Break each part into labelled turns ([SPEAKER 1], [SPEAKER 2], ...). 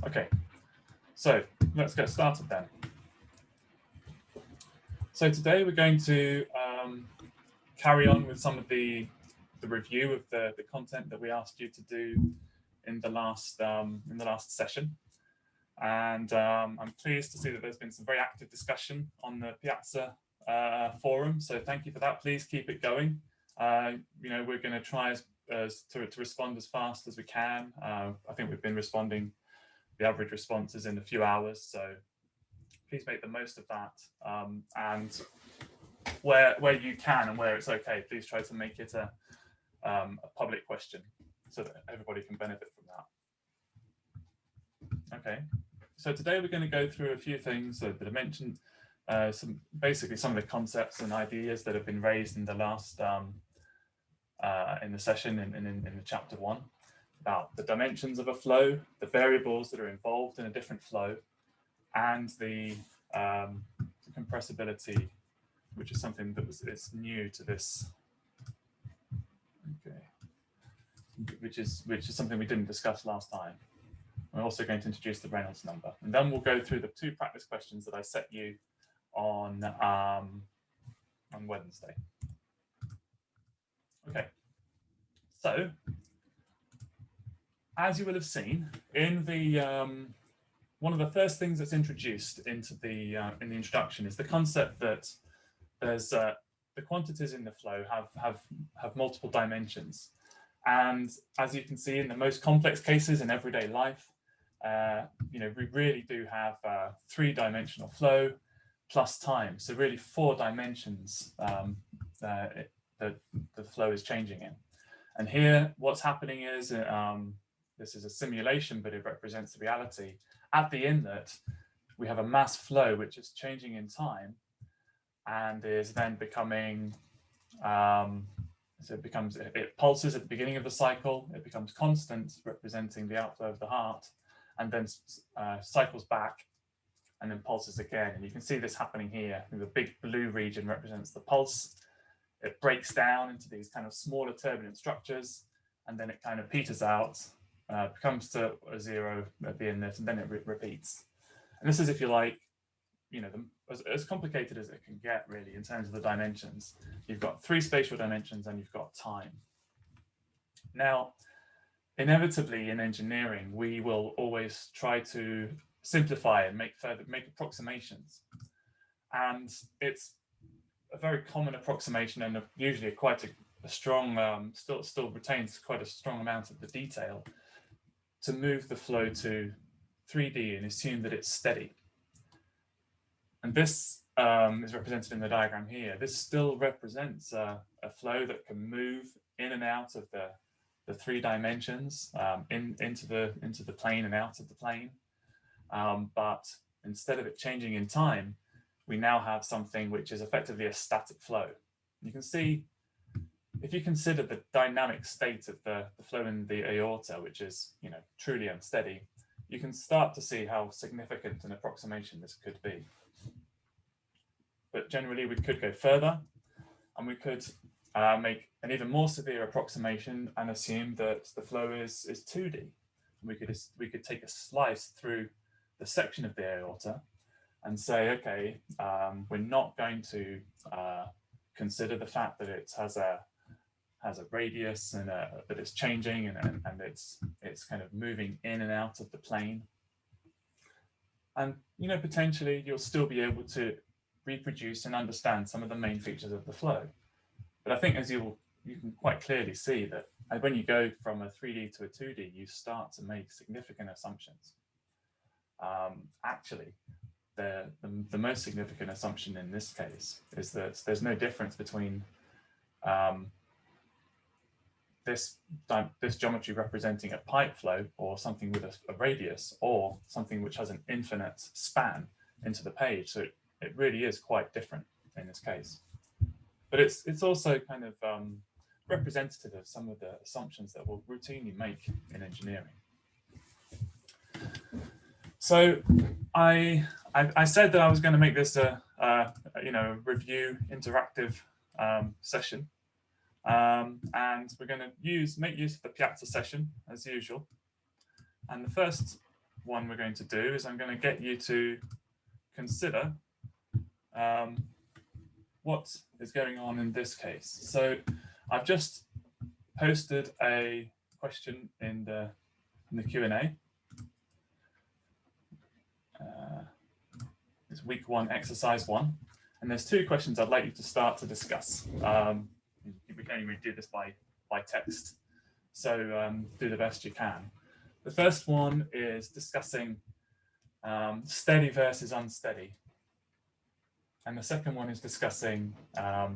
[SPEAKER 1] Okay, so let's get started then. So today we're going to carry on with some of the review of the content that we asked you to do in the last session. And I'm pleased to see that there's been some very active discussion on the Piazza forum. So thank you for that. Please keep it going. We're going to try to respond as fast as we can. I think we've been responding. The average response is in a few hours, so please make the most of that. And where you can and where it's okay, please try to make it a public question so that everybody can benefit from that. Okay, so today we're going to go through a few things that I mentioned, some of the concepts and ideas that have been raised in the last in the session in the chapter 1 about the dimensions of a flow, the variables that are involved in a different flow, and the compressibility, which is something that is new to this. Okay, which is something we didn't discuss last time. We're also going to introduce the Reynolds number, and then we'll go through the 2 practice questions that I set you on Wednesday. Okay, so as you will have seen in the one of the first things that's introduced into the in the introduction is the concept that there's the quantities in the flow have multiple dimensions, and as you can see in the most complex cases in everyday life, we really do have 3-dimensional flow plus time. So really 4 dimensions that the flow is changing in. And here, what's happening is this is a simulation, but it represents the reality at the inlet. We have a mass flow which is changing in time and is then becoming it pulses at the beginning of the cycle, it becomes constant, representing the outflow of the heart, and then cycles back and then pulses again. And you can see this happening here. The big blue region represents the pulse. It breaks down into these kind of smaller turbulent structures, and then it kind of peters out, comes to a 0 at the inlet, and then it repeats. And this is, if you like, as complicated as it can get, really, in terms of the dimensions. You've got 3 spatial dimensions and you've got time. Now, inevitably in engineering, we will always try to simplify and make approximations. And it's a very common approximation, and usually quite a strong, still retains quite a strong amount of the detail, to move the flow to 3D and assume that it's steady. And this is represented in the diagram here. This still represents a flow that can move in and out of the 3 dimensions, into the plane and out of the plane. But instead of it changing in time, we now have something which is effectively a static flow. You can see, if you consider the dynamic state of the flow in the aorta, which is truly unsteady, you can start to see how significant an approximation this could be. But generally, we could go further, and we could make an even more severe approximation and assume that the flow is 2D. We could take a slice through the section of the aorta and say, okay, we're not going to consider the fact that it has a radius and that it's changing and it's kind of moving in and out of the plane. And potentially you'll still be able to reproduce and understand some of the main features of the flow. But I think as you can quite clearly see that when you go from a 3D to a 2D, you start to make significant assumptions. Actually, the most significant assumption in this case is that there's no difference between this geometry representing a pipe flow or something with a radius, or something which has an infinite span into the page. So it really is quite different in this case. But it's also kind of representative of some of the assumptions that we'll routinely make in engineering. So I said that I was going to make this a review interactive session, and we're going to make use of the Piazza session as usual. And the first one we're going to do is I'm going to get you to consider what is going on in this case. So I've just posted a question in the Q&A. It's week 1, exercise 1. And there's 2 questions I'd like you to start to discuss. We can only do this by text, so do the best you can. The first one is discussing steady versus unsteady. And the second one is discussing the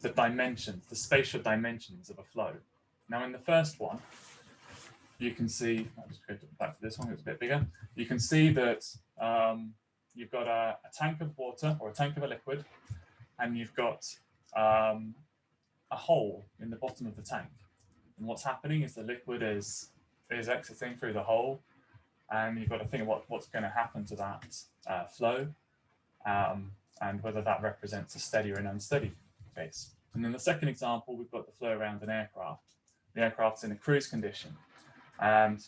[SPEAKER 1] dimensions, the spatial dimensions of a flow. Now, in the first one, you can see, I'll just go back to this one, it's a bit bigger. You can see that you've got a tank of water or a tank of a liquid, and you've got a hole in the bottom of the tank. And what's happening is the liquid is exiting through the hole, and you've got to think about what's going to happen to that flow, and whether that represents a steady or an unsteady case. And in the second example, we've got the flow around an aircraft. The aircraft's in a cruise condition. And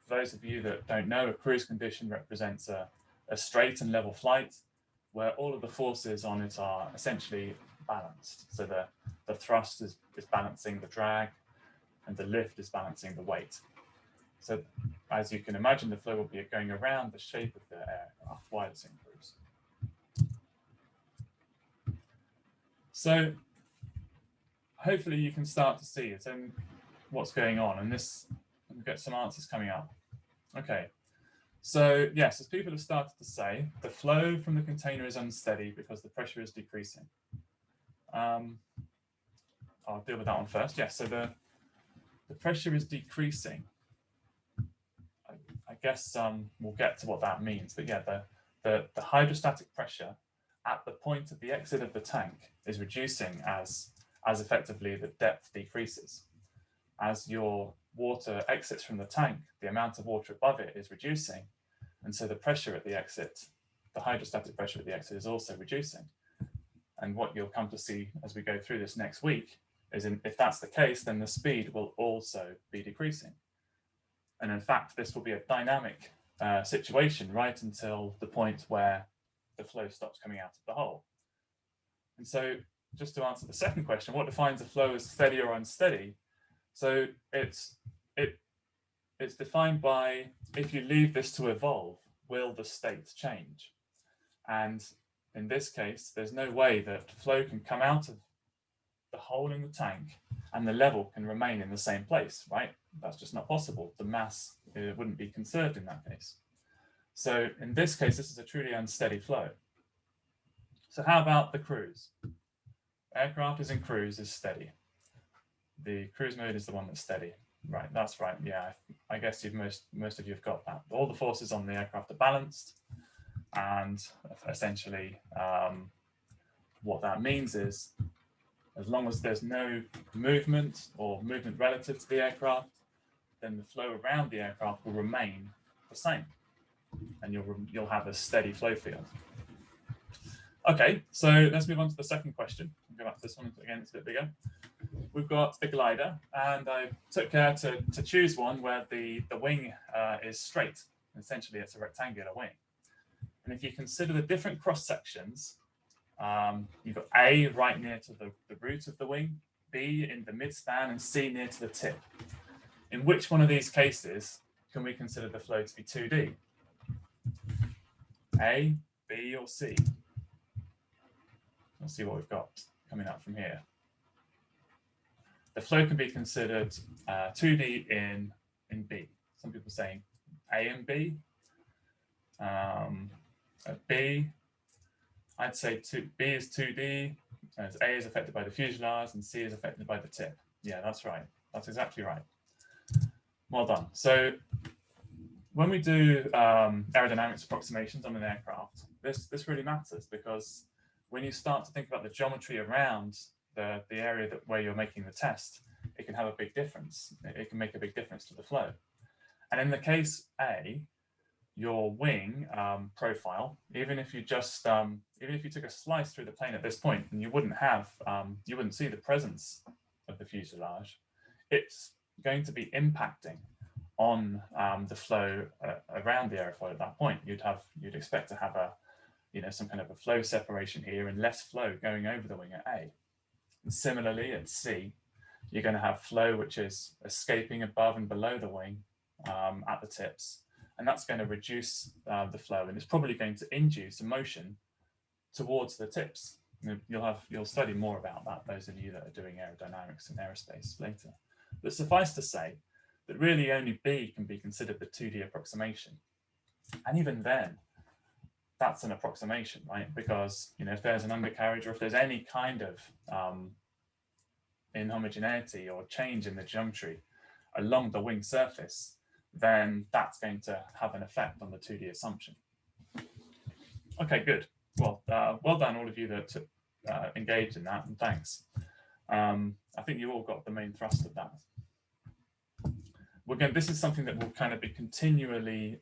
[SPEAKER 1] for those of you that don't know, a cruise condition represents a straight and level flight where all of the forces on it are essentially balanced. So the thrust is balancing the drag, and the lift is balancing the weight. So as you can imagine, the flow will be going around the shape of the aircraft while it's in cruise. So hopefully you can start to see it and what's going on, and this, we'll get some answers coming up. Okay, so yes, as people have started to say, the flow from the container is unsteady because the pressure is decreasing. I'll deal with that one first. Yes, so the pressure is decreasing. I guess we'll get to what that means, but yeah, the hydrostatic pressure at the point of the exit of the tank is reducing as effectively the depth decreases. As your water exits from the tank, the amount of water above it is reducing, and so the pressure at the exit, the hydrostatic pressure at the exit, is also reducing. And what you'll come to see as we go through this next week is if that's the case, then the speed will also be decreasing. And in fact, this will be a dynamic situation right until the point where the flow stops coming out of the hole. And so just to answer the second question, what defines a flow as steady or unsteady? So it's defined by, if you leave this to evolve, will the state change? And in this case, there's no way that flow can come out of the hole in the tank and the level can remain in the same place, right? That's just not possible. The mass wouldn't be conserved in that case. So in this case, this is a truly unsteady flow. So how about the cruise? Aircraft is in cruise is steady. The cruise mode is the one that's steady. Right, that's right. Yeah, I guess most of you have got that. All the forces on the aircraft are balanced, and essentially what that means is as long as there's no movement or movement relative to the aircraft, then the flow around the aircraft will remain the same, and you'll have a steady flow field. Okay, so let's move on to the second question. I'll go back to this one again, it's a bit bigger. We've got the glider, and I took care to choose one where the wing is straight. Essentially, it's a rectangular wing. And if you consider the different cross sections, you've got A right near to the root of the wing, B in the midspan, and C near to the tip. In which one of these cases can we consider the flow to be 2D? A, B, or C? Let's see what we've got coming up from here. The flow can be considered 2D in B. Some people saying A and B. B, I'd say B is 2D, as A is affected by the fuselage and C is affected by the tip. Yeah, that's right. That's exactly right. Well done. So when we do aerodynamics approximations on an aircraft, this really matters, because when you start to think about the geometry around the area where you're making the test, it can have a big difference. It can make a big difference to the flow. And in the case A, your wing profile, even if you just even if you took a slice through the plane at this point, and you wouldn't see the presence of the fuselage, it's going to be impacting on the flow around the aerofoil at that point. You'd expect to have a, some kind of a flow separation here and less flow going over the wing at A. And similarly at C, you're going to have flow which is escaping above and below the wing at the tips, and that's going to reduce the flow, and it's probably going to induce a motion towards the tips. You'll study more about that, those of you that are doing aerodynamics and aerospace later. But suffice to say that really only B can be considered the 2D approximation. And even then, that's an approximation, right? Because if there's an undercarriage or if there's any kind of inhomogeneity or change in the geometry along the wing surface, then that's going to have an effect on the 2D assumption. Okay, good. Well, well done, all of you that engaged in that, and thanks. I think you all got the main thrust of that. This is something that we'll kind of be continually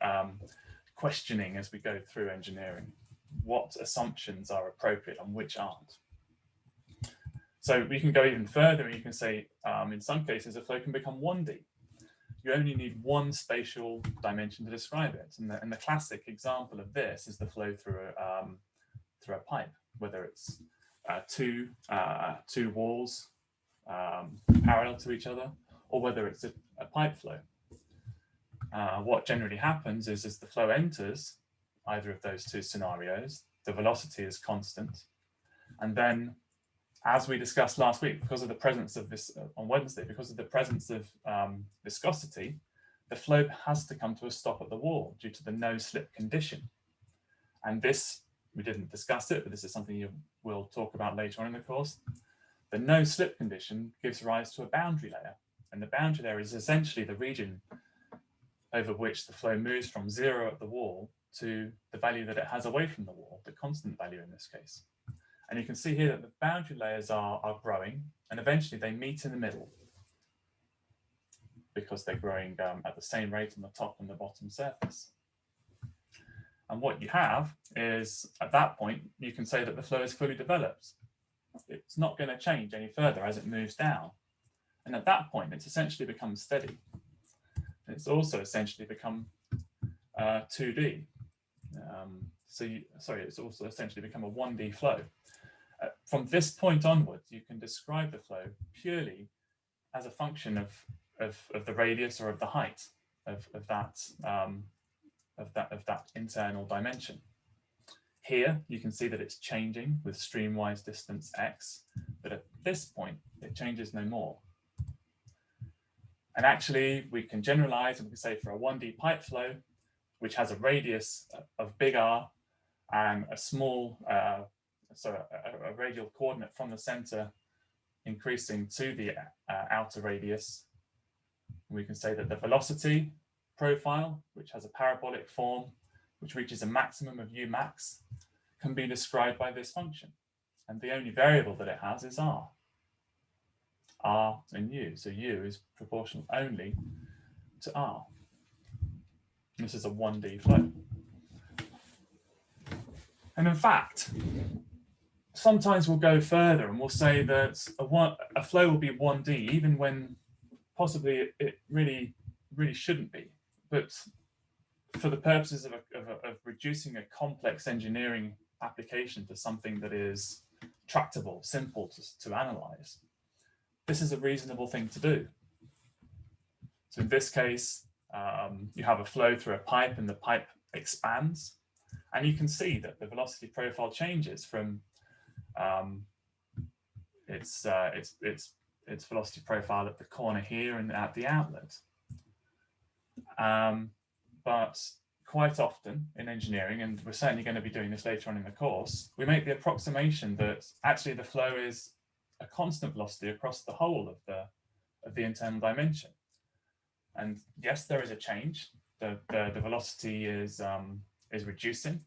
[SPEAKER 1] questioning as we go through engineering. What assumptions are appropriate and which aren't? So we can go even further, and you can say, in some cases, a flow can become 1D. You only need one spatial dimension to describe it. And the classic example of this is the flow through a pipe, whether it's two walls parallel to each other, or whether it's a pipe flow. What generally happens is as the flow enters either of those two scenarios, the velocity is constant. And then, as we discussed last week, because of the presence of this on Wednesday, because of the presence of viscosity, the flow has to come to a stop at the wall due to the no slip condition. And this, we didn't discuss it, but this is something you will talk about later on in the course. The no slip condition gives rise to a boundary layer. And the boundary layer is essentially the region over which the flow moves from 0 at the wall to the value that it has away from the wall, the constant value in this case. And you can see here that the boundary layers are growing, and eventually they meet in the middle because they're growing at the same rate on the top and the bottom surface. And what you have is, at that point, you can say that the flow is fully developed. It's not going to change any further as it moves down. And at that point, it's essentially become steady. It's also essentially become 2D. It's also essentially become a 1D flow. From this point onwards, you can describe the flow purely as a function of the radius or of the height of that internal dimension. Here, you can see that it's changing with streamwise distance x, but at this point, it changes no more. And actually, we can generalize and we can say for a 1D pipe flow, which has a radius of big R and a small, a radial coordinate from the center increasing to the outer radius, we can say that the velocity profile, which has a parabolic form, which reaches a maximum of u max, can be described by this function. And the only variable that it has is r. R and u, so u is proportional only to r. This is a 1D flow. And in fact, sometimes we'll go further and we'll say that a flow will be 1D even when possibly it really shouldn't be. But for the purposes of reducing a complex engineering application to something that is tractable, simple to analyze, this is a reasonable thing to do. So in this case, you have a flow through a pipe and the pipe expands, and you can see that the velocity profile changes from its velocity profile at the corner here and at the outlet. But quite often in engineering, and we're certainly going to be doing this later on in the course, we make the approximation that actually the flow is a constant velocity across the whole of the internal dimension. And yes, there is a change. The velocity is reducing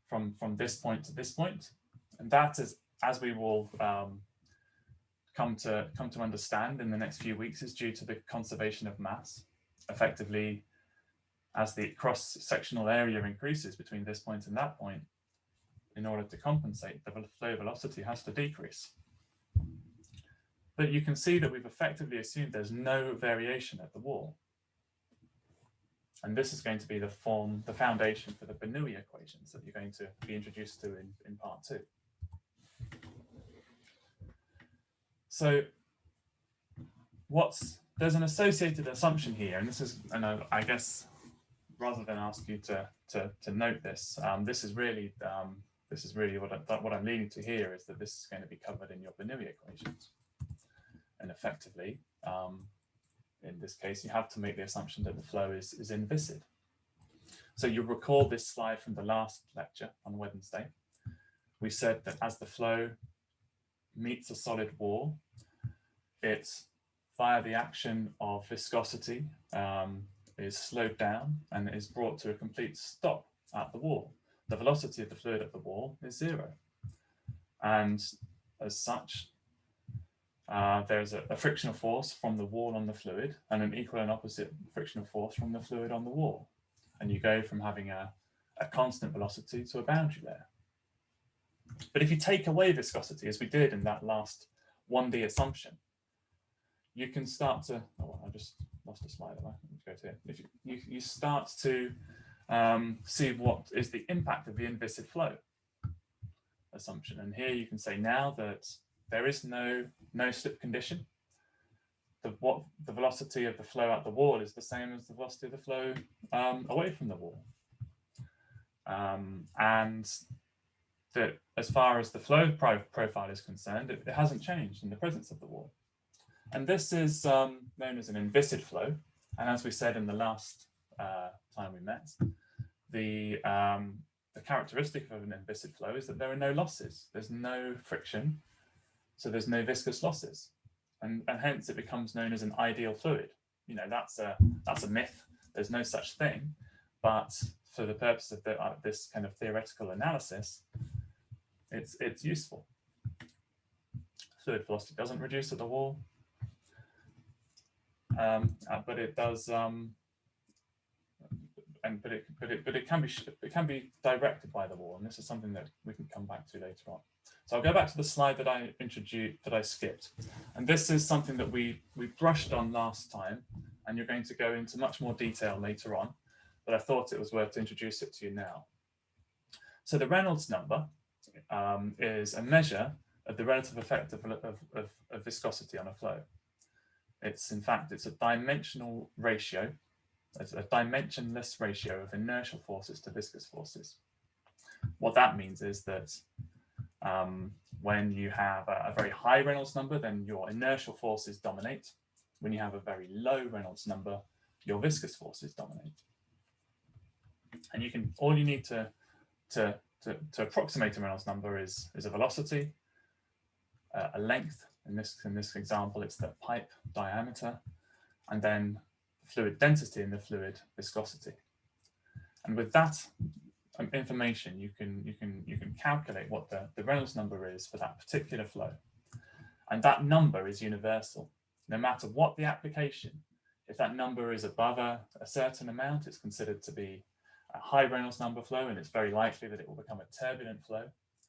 [SPEAKER 1] from this point to this point, and that is, as we will come to understand in the next few weeks, is due to the conservation of mass. Effectively, as the cross-sectional area increases between this point and that point, in order to compensate, the flow velocity has to decrease. But you can see that we've effectively assumed there's no variation at the wall. And this is going to be the foundation for the Bernoulli equations that you're going to be introduced to in part 2. So there's an associated assumption here, and this is, and I guess rather than ask you to note this, this is really what I'm leading to here, is that this is going to be covered in your Bernoulli equations. And effectively, in this case, you have to make the assumption that the flow is inviscid. So you'll recall this slide from the last lecture on Wednesday. We said that as the flow meets a solid wall, it, via the action of viscosity, is slowed down and is brought to a complete stop at the wall. The velocity of the fluid at the wall is 0. And as such, there's a frictional force from the wall on the fluid and an equal and opposite frictional force from the fluid on the wall. And you go from having a constant velocity to a boundary layer. But if you take away viscosity, as we did in that last 1D assumption, you can start to, oh, I just lost a slide. Let's go to it. If you start to see what is the impact of the inviscid flow assumption. And here you can say now that there is no slip condition. The velocity of the flow at the wall is the same as the velocity of the flow away from the wall. And that as far as the flow profile is concerned, it hasn't changed in the presence of the wall. And this is known as an inviscid flow. And as we said in the last time we met, the characteristic of an inviscid flow is that there are no losses. There's no friction, so there's no viscous losses. And hence it becomes known as an ideal fluid. You know, that's a myth. There's no such thing. But for the purpose of this kind of theoretical analysis, it's useful. Fluid velocity doesn't reduce at the wall, but it does. But it can be directed by the wall, and this is something that we can come back to later on. So I'll go back to the slide that I introduced, that I skipped, and this is something that we brushed on last time, and you're going to go into much more detail later on, but I thought it was worth to introduce it to you now. So the Reynolds number is a measure of the relative effect of viscosity on a flow. It's, in fact, it's a dimensional ratio. It's a dimensionless ratio of inertial forces to viscous forces. What that means is that when you have a very high Reynolds number, then your inertial forces dominate. When you have a very low Reynolds number, your viscous forces dominate. And you can, all you need to approximate a Reynolds number is a velocity, a length. In this example, it's the pipe diameter, and then fluid density and the fluid viscosity. And with that information, you can calculate what the Reynolds number is for that particular flow. And that number is universal, no matter what the application. If that number is above a certain amount, it's considered to be a high Reynolds number flow, and it's very likely that it will become a turbulent flow.